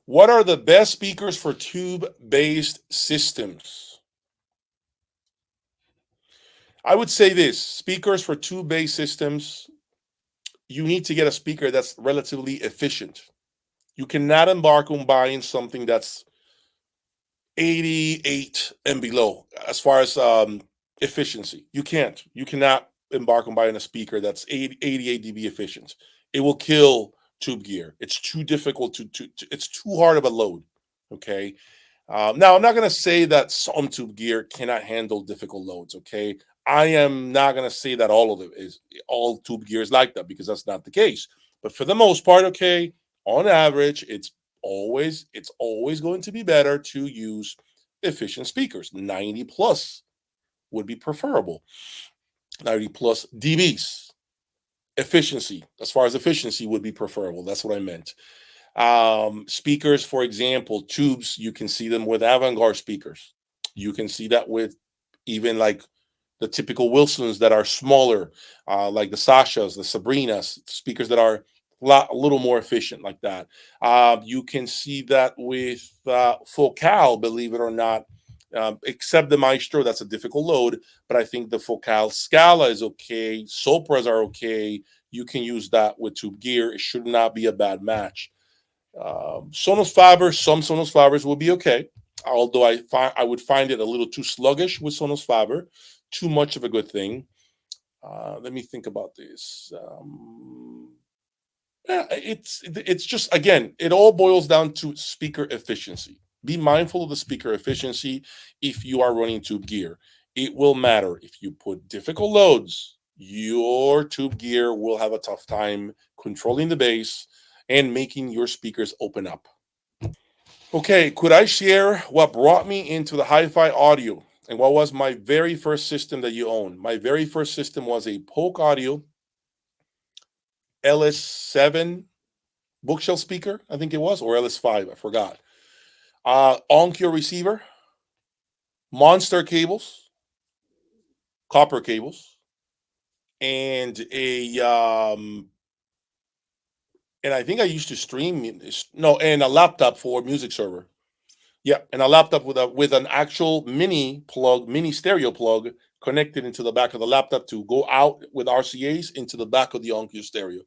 What are the best speakers for tube-based systems? I would say this: speakers for tube-based systems, you need to get a speaker that's relatively efficient. You cannot embark on buying something that's 88 and below as far as efficiency. You can't. You cannot embark on buying a speaker that's 88 dB efficient. It will kill tube gear. It's too difficult it's too hard of a load. Okay. Now, I'm not going to say that some tube gear cannot handle difficult loads. Okay. I am not going to say that all tube gear is like that, because that's not the case. But for the most part, okay, on average, it's always going to be better to use efficient speakers. 90 plus would be preferable. 90 plus dBs efficiency. As far as efficiency would be preferable. That's what I meant. Speakers, for example, tubes, you can see them with avant-garde speakers. You can see that with even like the typical Wilsons that are smaller, like the Sashas, the Sabrinas, speakers that are a little more efficient, like that. You can see that with Focal, believe it or not. Except the Maestro, that's a difficult load, but I think the Focal Scala is okay. Sopras are okay. You can use that with tube gear. It should not be a bad match. Sonos Fibers, some Sonos Fibers will be okay, although I would find it a little too sluggish with Sonos Fiber, too much of a good thing. Let me think about this. Yeah, it's just, again, it all boils down to speaker efficiency. Be mindful of the speaker efficiency if you are running tube gear. It will matter if you put difficult loads. Your tube gear will have a tough time controlling the bass and making your speakers open up. Okay, could I share what brought me into the hi-fi audio and what was my very first system that you own? My very first system was a Polk Audio LS7 bookshelf speaker, I think it was, or LS5, I forgot. Onkyo receiver, monster cables, copper cables, and and I think I used to stream. No, and a laptop for music server. Yeah, and a laptop with an actual mini stereo plug connected into the back of the laptop to go out with RCA's into the back of the Onkyo stereo.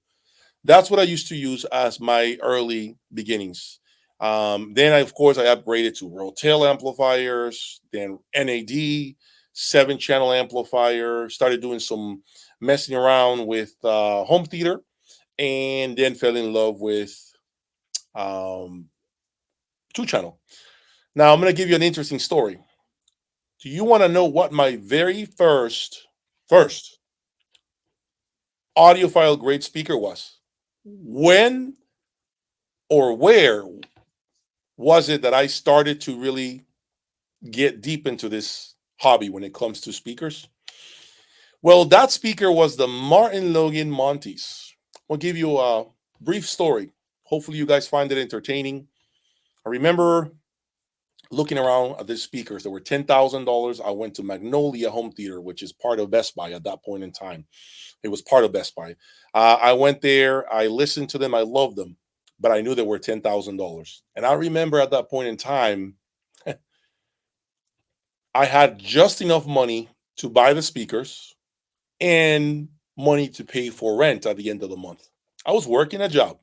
That's what I used to use as my early beginnings. Then, of course, I upgraded to Rotel amplifiers, then NAD, 7 channel amplifier, started doing some messing around with home theater, and then fell in love with um, 2 channel. Now, I'm going to give you an interesting story. Do you want to know what my very first audiophile grade speaker was? When or where was it that I started to really get deep into this hobby when it comes to speakers? Well, that speaker was the Martin Logan Montes. I'll give you a brief story. Hopefully, you guys find it entertaining. I remember looking around at these speakers that were $10,000. I went to Magnolia Home Theater, which is part of Best Buy at that point in time. It was part of Best Buy. I went there. I listened to them. I loved them, but I knew they were $10,000. And I remember at that point in time, I had just enough money to buy the speakers and money to pay for rent at the end of the month. I was working a job.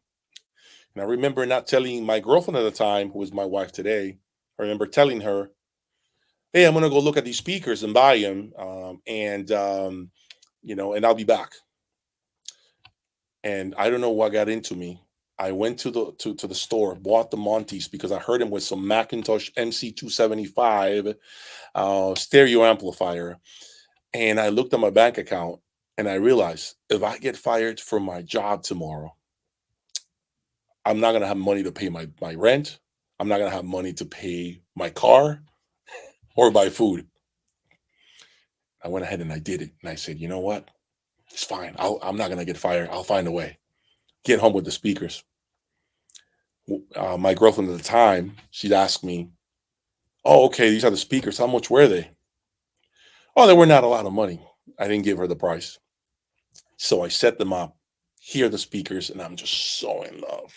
And I remember not telling my girlfriend at the time, who is my wife today, I remember telling her, hey, I'm going to go look at these speakers and buy them. And I'll be back. And I don't know what got into me. I went to the store, bought the Montes because I heard him with some Macintosh MC275 stereo amplifier. And I looked at my bank account and I realized, if I get fired from my job tomorrow, I'm not going to have money to pay my rent. I'm not going to have money to pay my car or buy food. I went ahead and I did it. And I said, you know what? It's fine. I'm not going to get fired. I'll find a way. Get home with the speakers. My girlfriend at the time, she'd ask me, oh, okay, these are the speakers. How much were they? Oh, they were not a lot of money. I didn't give her the price. So I set them up. Here are the speakers, and I'm just so in love.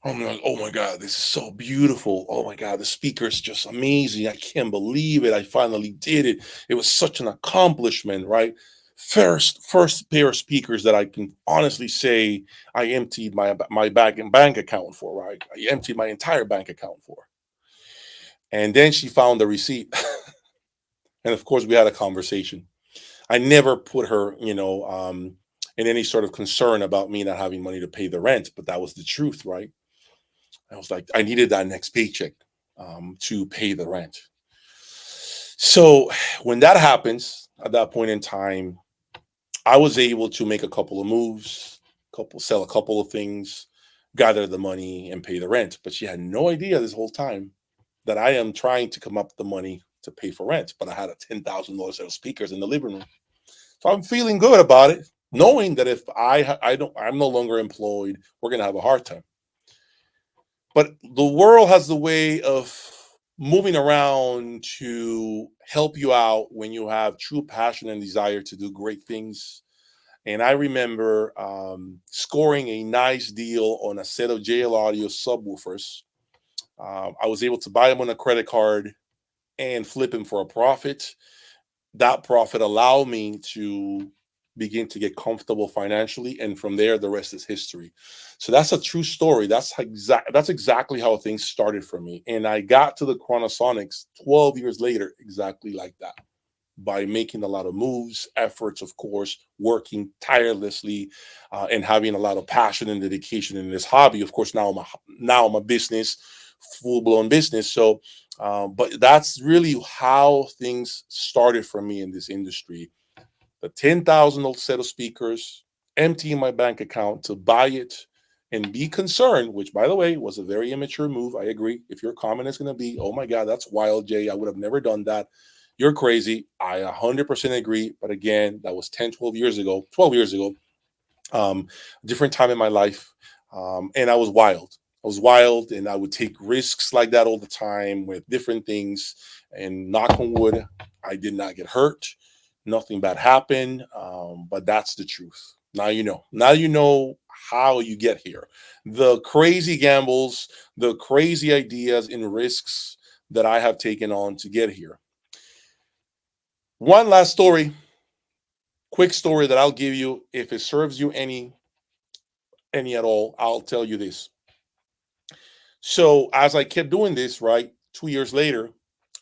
I'm like, oh my God, this is so beautiful. Oh my God, the speaker is just amazing. I can't believe it. I finally did it. It was such an accomplishment, right? First pair of speakers that I can honestly say I emptied my bank account for, right? I emptied my entire bank account for. And then she found the receipt. And of course, we had a conversation. I never put her, in any sort of concern about me not having money to pay the rent, but that was the truth, right? I was like, I needed that next paycheck to pay the rent. So when that happens, at that point in time, I was able to make a couple of moves, sell a couple of things, gather the money, and pay the rent. But she had no idea this whole time that I am trying to come up with the money to pay for rent. But I had a $10,000 set of speakers in the living room, so I'm feeling good about it, knowing that if I'm no longer employed, we're gonna have a hard time. But the world has the way of moving around to help you out when you have true passion and desire to do great things. And I remember scoring a nice deal on a set of JL Audio subwoofers. I was able to buy them on a credit card and flip them for a profit. That profit allowed me to begin to get comfortable financially, and from there the rest is history. So that's a true story. That's exactly how things started for me, and I got to the Chronosonics 12 years later exactly like that, by making a lot of moves, efforts, of course, working tirelessly, and having a lot of passion and dedication in this hobby. Of course, now I'm a business, full blown business. So, but that's really how things started for me in this industry. The 10,000 set of speakers, emptying my bank account to buy it and be concerned, which by the way was a very immature move. I agree. If your comment is going to be, oh my God, that's wild, Jay, I would have never done that, you're crazy. I 100% agree. But again, that was 10, 12 years ago, 12 years ago, um, different time in my life. And I was wild. I was wild, and I would take risks like that all the time with different things. And knock on wood, I did not get hurt. Nothing bad happened. But that's the truth. Now you know. Now you know how you get here. The crazy gambles, the crazy ideas and risks that I have taken on to get here. One last story, quick story that I'll give you. If it serves you any at all, I'll tell you this. So as I kept doing this, right, 2 years later,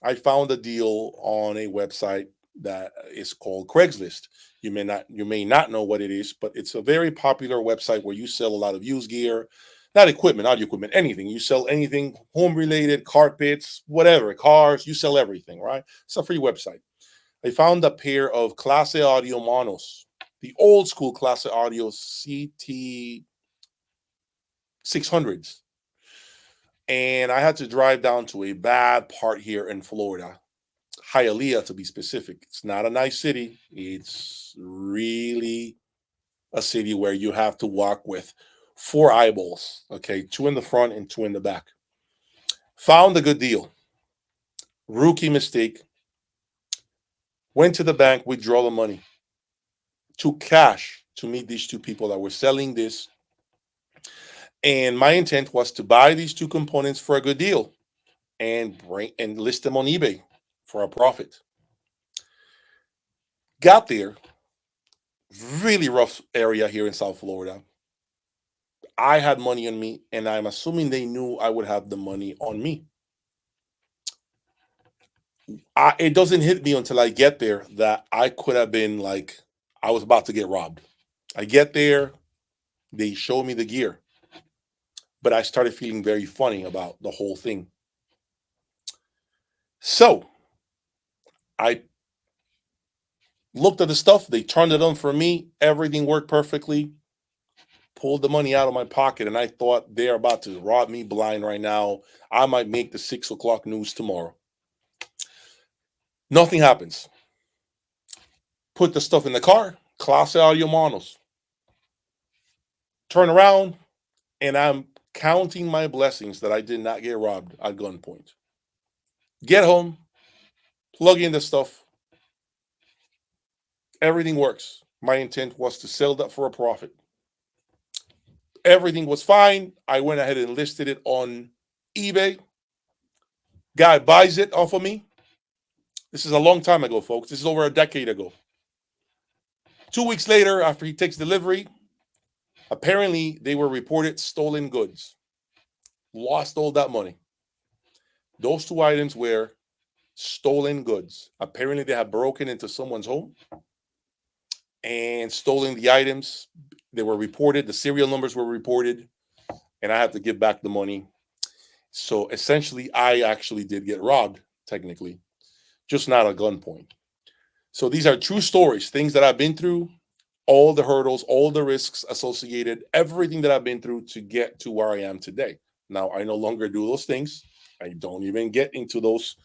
I found a deal on a website that is called Craigslist. You may not know what it is, but it's a very popular website where you sell a lot of used gear, not equipment, audio equipment, anything. You sell anything home related, carpets, whatever, cars. You sell everything, right? It's a free website. I found a pair of Class A audio monos, the old school Class A audio CT 600s. And I had to drive down to a bad part here in Florida, Hialeah to be specific. It's not a nice city. It's really a city where you have to walk with four eyeballs, okay, two in the front and two in the back. Found a good deal. Rookie mistake. Went to the bank, withdraw the money, took cash to meet these two people that were selling this. And my intent was to buy these two components for a good deal and bring and list them on eBay for a profit. Got there, really rough area here in South Florida. I had money on me, and I'm assuming they knew I would have the money on me. It doesn't hit me until I get there that I could have been like, I was about to get robbed. I get there, they show me the gear, but I started feeling very funny about the whole thing. So I looked at the stuff, they turned it on for me, everything worked perfectly. Pulled the money out of my pocket, and I thought they're about to rob me blind right now. I might make the 6 o'clock news tomorrow. Nothing happens. Put the stuff in the car, clase audio monos. Turn around, and I'm counting my blessings that I did not get robbed at gunpoint. Get home, plug in the stuff. Everything works. My intent was to sell that for a profit. Everything was fine. I went ahead and listed it on eBay. Guy buys it off of me. This is a long time ago, folks. This is over a decade ago. 2 weeks later, after he takes delivery, apparently they were reported stolen goods. Lost all that money. Those two items were stolen goods. Apparently, they had broken into someone's home and stolen the items. They were reported, the serial numbers were reported, and I had to give back the money. So essentially, I actually did get robbed, technically, just not at gunpoint. So these are true stories, things that I've been through, all the hurdles, all the risks associated, everything that I've been through to get to where I am today. Now, I no longer do those things. I don't even get into those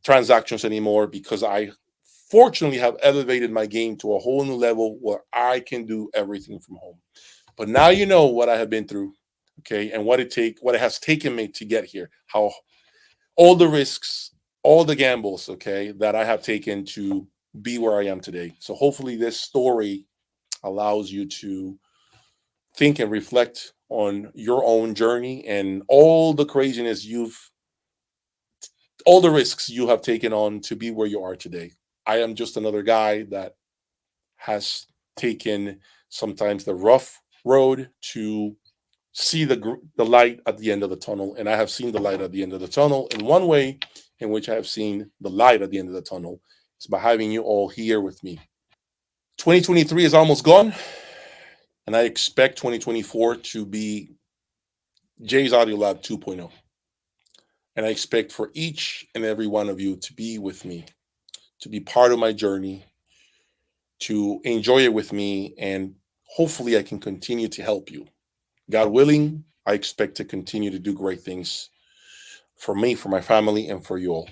transactions anymore because I fortunately have elevated my game to a whole new level where I can do everything from home. But now you know what I have been through, okay, and what it has taken me to get here. How all the risks, all the gambles, okay, that I have taken to be where I am today. So hopefully this story allows you to think and reflect on your own journey and all the craziness all the risks you have taken on to be where you are today. I am just another guy that has taken sometimes the rough road to see the light at the end of the tunnel, and I have seen the light at the end of the tunnel. And one way in which I have seen the light at the end of the tunnel is by having you all here with me. 2023 is almost gone, and I expect 2024 to be Jay's Audio Lab 2.0. And I expect for each and every one of you to be with me, to be part of my journey, to enjoy it with me, and hopefully I can continue to help you. God willing, I expect to continue to do great things for me, for my family, and for you all.